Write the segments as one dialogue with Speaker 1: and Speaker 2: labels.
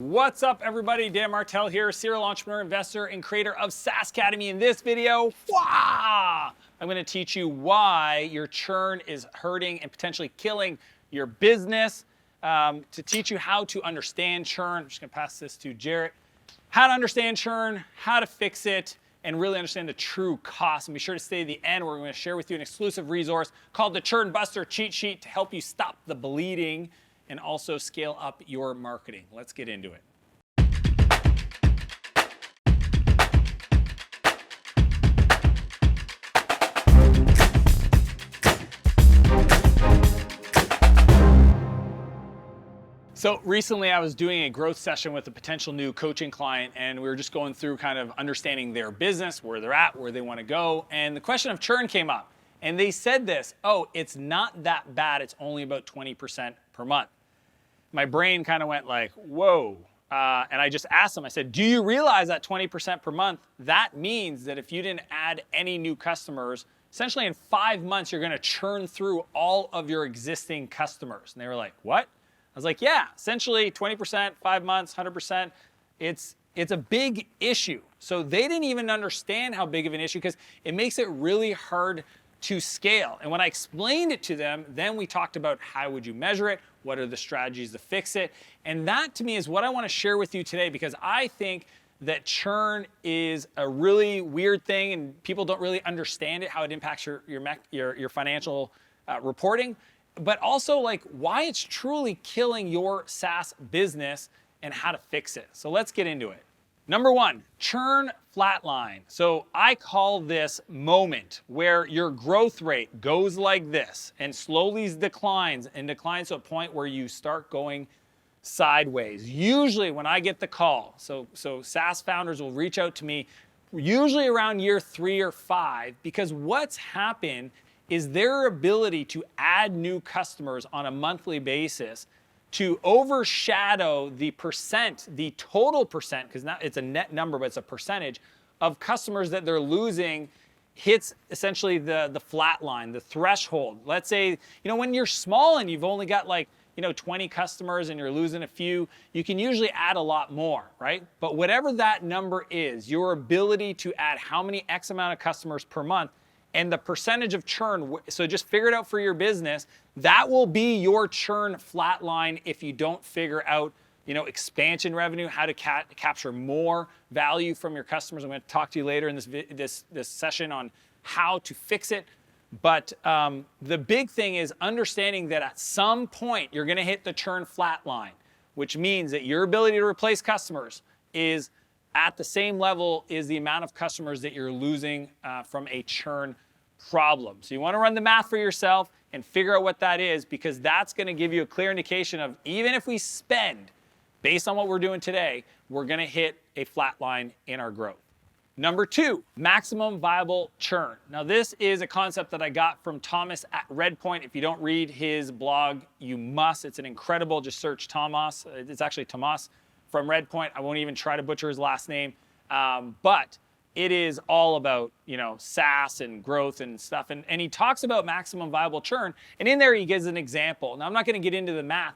Speaker 1: What's up, everybody? Dan Martell here, serial entrepreneur, investor, and creator of SaaS Academy. In this video, I'm going to teach you why your churn is hurting and potentially killing your business. To teach you how to understand churn, I'm just going to pass this to Jarrett. How to understand churn, how to fix it, and really understand the true cost. And be sure to stay to the end where we're going to share with you an exclusive resource called the Churn Buster Cheat Sheet to help you stop the bleeding and also scale up your marketing. Let's get into it. So recently I was doing a growth session with a potential new coaching client, and we were just going through kind of understanding their business, where they're at, where they want to go. And the question of churn came up, and they said this: oh, it's not that bad. It's only about 20% per month. My brain kind of went like, whoa. And I just asked them, I said, do you realize that 20% per month, that means that if you didn't add any new customers, essentially in 5 months, you're going to churn through all of your existing customers? And they were like, what? I was like, yeah, essentially 20%, 5 months, 100%. It's a big issue. So they didn't even understand how big of an issue, because it makes it really hard to scale. And when I explained it to them, then we talked about how would you measure it, what are the strategies to fix it. And that to me is what I want to share with you today, because I think that churn is a really weird thing and people don't really understand it, how it impacts your financial reporting, but also like why it's truly killing your SaaS business and how to fix it. So let's get into it. Number one, churn flatline. So I call this moment where your growth rate goes like this and slowly declines to a point where you start going sideways. Usually when I get the call, so SaaS founders will reach out to me usually around year 3 or 5, because what's happened is their ability to add new customers on a monthly basis to overshadow the total percent, because now it's a net number, but it's a percentage of customers that they're losing, hits essentially the flat line, the threshold. Let's say, when you're small and you've only got 20 customers and you're losing a few, you can usually add a lot more, right? But whatever that number is, your ability to add how many X amount of customers per month and the percentage of churn, so just figure it out for your business, that will be your churn flatline if you don't figure out expansion revenue, how to capture more value from your customers. I'm going to talk to you later in this session on how to fix it. But the big thing is understanding that at some point you're going to hit the churn flatline, which means that your ability to replace customers is at the same level as the amount of customers that you're losing from a churn problem. So you want to run the math for yourself and figure out what that is, because that's going to give you a clear indication of, even if we spend based on what we're doing today, we're going to hit a flat line in our growth. Number 2, maximum viable churn. Now this is a concept that I got from Thomas at Redpoint. If you don't read his blog, you must. It's an incredible, just search Thomas. It's actually Tomas from Redpoint. I won't even try to butcher his last name, but it is all about SaaS and growth and stuff. And he talks about maximum viable churn, and in there he gives an example. Now I'm not going to get into the math,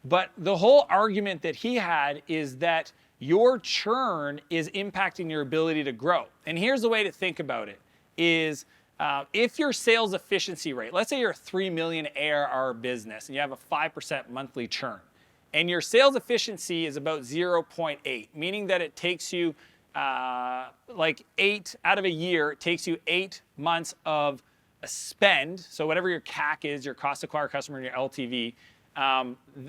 Speaker 1: but the whole argument that he had is that your churn is impacting your ability to grow. And here's the way to think about it: is if your sales efficiency rate, let's say you're a 3 million ARR business and you have a 5% monthly churn, and your sales efficiency is about 0.8, meaning that it takes you 8 out of a year, it takes you 8 months of a spend. So whatever your CAC is, your cost to acquire a customer, and your LTV,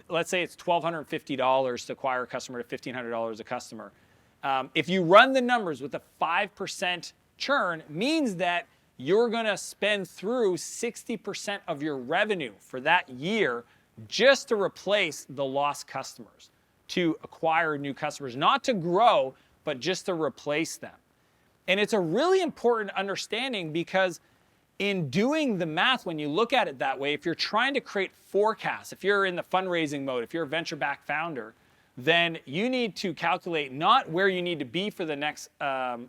Speaker 1: let's say it's $1,250 to acquire a customer to $1,500 a customer. If you run the numbers with a 5% churn, means that you're going to spend through 60% of your revenue for that year just to replace the lost customers, to acquire new customers, not to grow, but just to replace them. And it's a really important understanding, because in doing the math, when you look at it that way, if you're trying to create forecasts, if you're in the fundraising mode, if you're a venture-backed founder, then you need to calculate not where you need to be for the next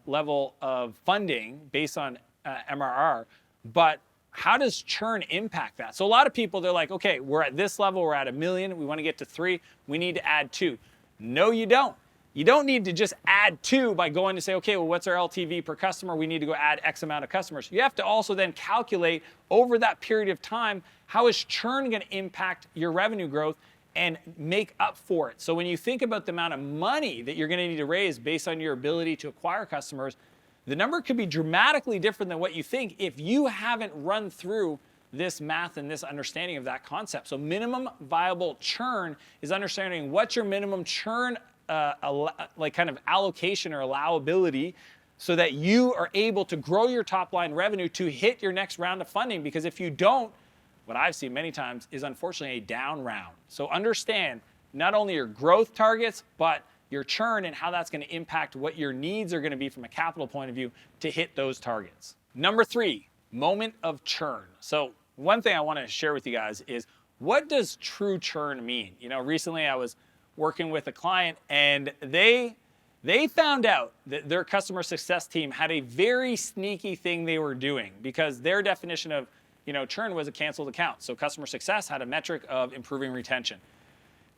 Speaker 1: level of funding based on MRR, but how does churn impact that? So a lot of people, they're like, okay, we're at this level, we're at 1 million, we want to get to 3, we need to add 2. No, you don't. You don't need to just add 2 by going to say, okay, well, what's our LTV per customer? We need to go add X amount of customers. You have to also then calculate over that period of time, how is churn going to impact your revenue growth and make up for it. So when you think about the amount of money that you're going to need to raise based on your ability to acquire customers, the number could be dramatically different than what you think if you haven't run through this math and this understanding of that concept. So minimum viable churn is understanding what's your minimum churn like kind of allocation or allowability so that you are able to grow your top line revenue to hit your next round of funding. Because if you don't, what I've seen many times is unfortunately a down round. So understand not only your growth targets, but your churn and how that's going to impact what your needs are going to be from a capital point of view to hit those targets. Number 3, moment of churn. So one thing I want to share with you guys is, what does true churn mean? You know, recently I was working with a client and they found out that their customer success team had a very sneaky thing they were doing, because their definition of, you know, churn was a canceled account. So customer success had a metric of improving retention.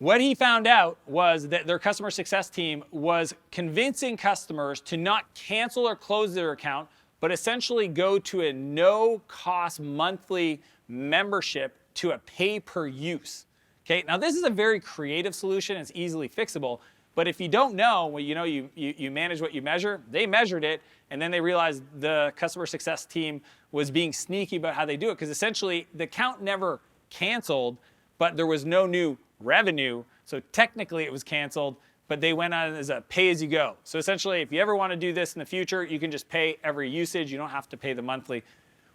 Speaker 1: What he found out was that their customer success team was convincing customers to not cancel or close their account, but essentially go to a no-cost monthly membership to a pay-per-use. Okay, now this is a very creative solution. It's easily fixable. But if you don't know, well, you know, you manage what you measure. They measured it, and then they realized the customer success team was being sneaky about how they do it, because essentially the account never canceled, but there was no new revenue. So technically it was canceled, but they went on as a pay-as-you-go. So essentially, if you ever want to do this in the future, you can just pay every usage. You don't have to pay the monthly,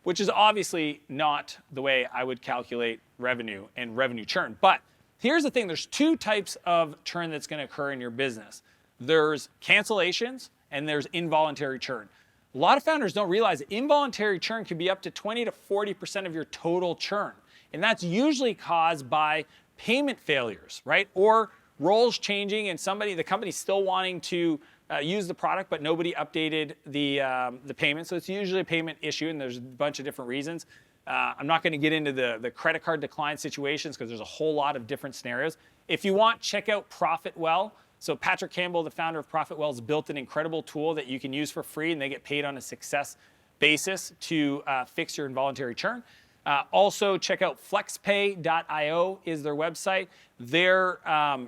Speaker 1: which is obviously not the way I would calculate revenue and revenue churn. But here's the thing. There's 2 types of churn that's going to occur in your business. There's cancellations and there's involuntary churn. A lot of founders don't realize that involuntary churn can be up to 20 to 40% of your total churn. And that's usually caused by payment failures, right? Or roles changing and the company's still wanting to use the product, but nobody updated the payment. So it's usually a payment issue, and there's a bunch of different reasons. I'm not going to get into the credit card decline situations because there's a whole lot of different scenarios. If you want, check out ProfitWell. So Patrick Campbell, the founder of ProfitWell, has built an incredible tool that you can use for free, and they get paid on a success basis to fix your involuntary churn. Also, check out flexpay.io is their website. They're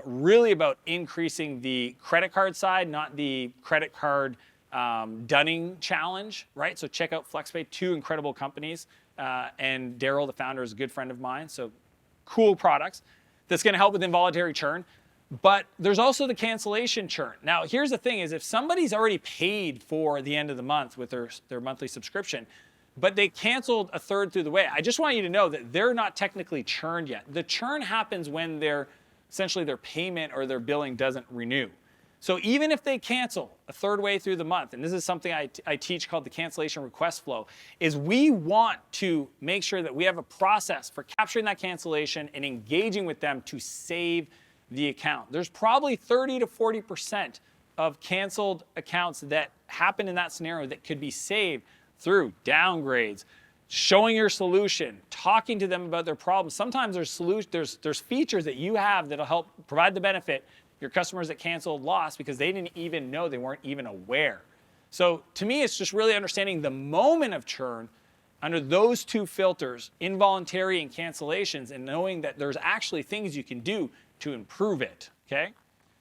Speaker 1: really about increasing the credit card side, not the credit card dunning challenge, right? So check out FlexPay, 2 incredible companies. And Daryl, the founder, is a good friend of mine. So cool products that's going to help with involuntary churn. But there's also the cancellation churn. Now, here's the thing is, if somebody's already paid for the end of the month with their monthly subscription, but they canceled a third through the way, I just want you to know that they're not technically churned yet. The churn happens when essentially their payment or their billing doesn't renew. So even if they cancel a third way through the month, and this is something I teach called the cancellation request flow, is we want to make sure that we have a process for capturing that cancellation and engaging with them to save the account. There's probably 30 to 40% of canceled accounts that happen in that scenario that could be saved through downgrades, showing your solution, talking to them about their problems. Sometimes there's features that you have that'll help provide the benefit your customers that canceled lost because they didn't even know, they weren't even aware. So to me, it's just really understanding the moment of churn under those 2 filters, involuntary and cancellations, and knowing that there's actually things you can do to improve it, okay?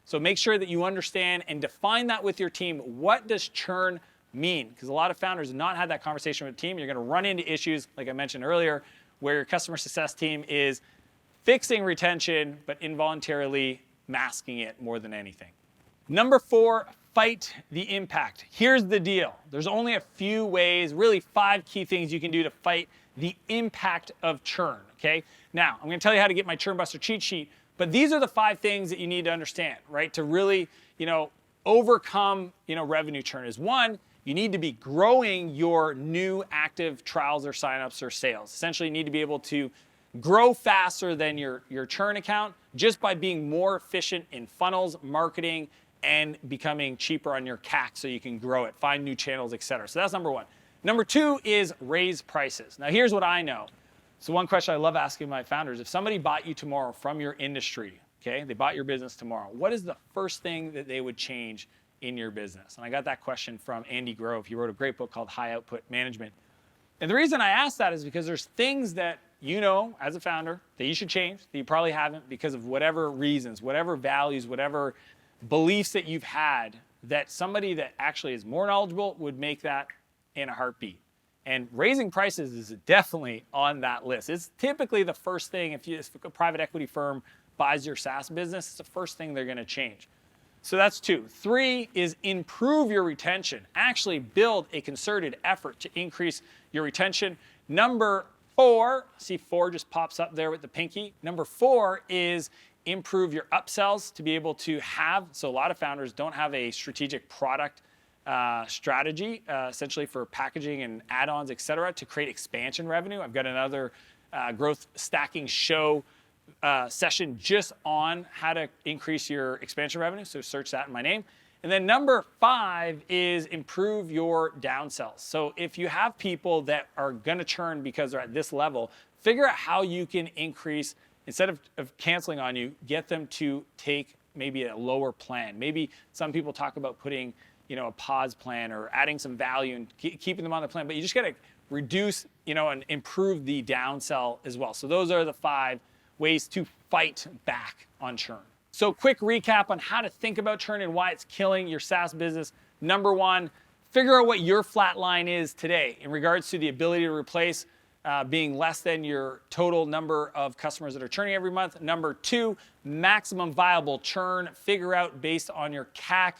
Speaker 1: So make sure that you understand and define that with your team. What does churn mean? Because a lot of founders have not had that conversation with the team. You're going to run into issues, like I mentioned earlier, where your customer success team is fixing retention, but involuntarily masking it more than anything. Number 4, fight the impact. Here's the deal. There's only a few ways, really 5 key things you can do to fight the impact of churn, okay? Now, I'm going to tell you how to get my Churn Buster cheat sheet, but these are the 5 things that you need to understand, right? To really, overcome, revenue churn is 1, you need to be growing your new active trials or signups or sales. Essentially, you need to be able to grow faster than your churn account just by being more efficient in funnels, marketing, and becoming cheaper on your CAC so you can grow it, find new channels, etc. So that's number 1. Number 2 is raise prices. Now here's what I know. So one question I love asking my founders, if somebody bought you tomorrow from your industry, okay? They bought your business tomorrow. What is the first thing that they would change in your business? And I got that question from Andy Grove. He wrote a great book called High Output Management. And the reason I asked that is because there's things that you know as a founder that you should change that you probably haven't because of whatever reasons, whatever values, whatever beliefs that you've had, that somebody that actually is more knowledgeable would make that in a heartbeat. And raising prices is definitely on that list. It's typically the first thing, if a private equity firm buys your SaaS business, it's the first thing they're going to change. So that's 2. 3 is improve your retention. Actually build a concerted effort to increase your retention. Number 4, see 4 just pops up there with the pinky. Number 4 is improve your upsells to be able to have, so a lot of founders don't have a strategic product strategy, essentially for packaging and add-ons, et cetera, to create expansion revenue. I've got another growth stacking show session just on how to increase your expansion revenue, so search that in my name. And then number 5 is improve your downsells. So if you have people that are gonna churn because they're at this level, figure out how you can increase, instead of canceling on you, get them to take maybe a lower plan. Maybe some people talk about putting a pause plan or adding some value and keeping them on the plan, but you just gotta reduce and improve the downsell as well. So those are the 5 ways to fight back on churn. So quick recap on how to think about churn and why it's killing your SaaS business. Number 1, figure out what your flat line is today in regards to the ability to replace being less than your total number of customers that are churning every month. Number 2, maximum viable churn. Figure out based on your CAC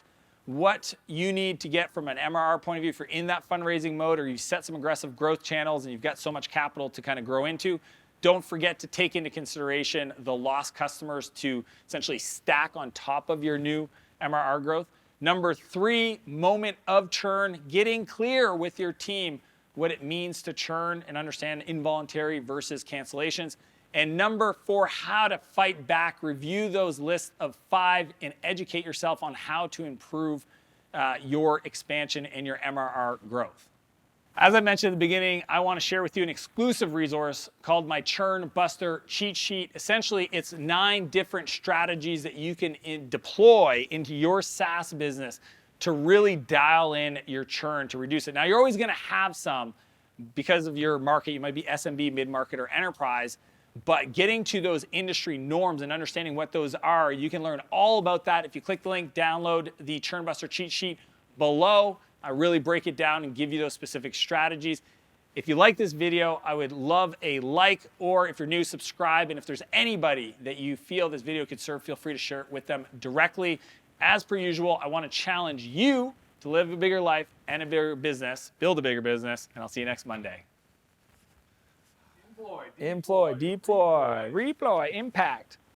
Speaker 1: what you need to get from an MRR point of view if you're in that fundraising mode or you've set some aggressive growth channels and you've got so much capital to kind of grow into. Don't forget to take into consideration the lost customers to essentially stack on top of your new MRR growth. Number 3, moment of churn, getting clear with your team what it means to churn and understand involuntary versus cancellations. And number 4, how to fight back. Review those lists of 5 and educate yourself on how to improve your expansion and your MRR growth. As I mentioned at the beginning, I want to share with you an exclusive resource called my Churn Buster cheat sheet. Essentially, it's 9 different strategies that you can deploy into your SaaS business to really dial in your churn, to reduce it. Now, you're always going to have some because of your market. You might be SMB, mid-market, or enterprise, but getting to those industry norms and understanding what those are, you can learn all about that. If you click the link, download the Churn Buster cheat sheet below. I really break it down and give you those specific strategies. If you like this video, I would love a like, or if you're new, subscribe. And if there's anybody that you feel this video could serve, feel free to share it with them directly. As per usual, I want to challenge you to live a bigger life and a bigger business, build a bigger business, and I'll see you next Monday. Employ, deploy, redeploy, impact.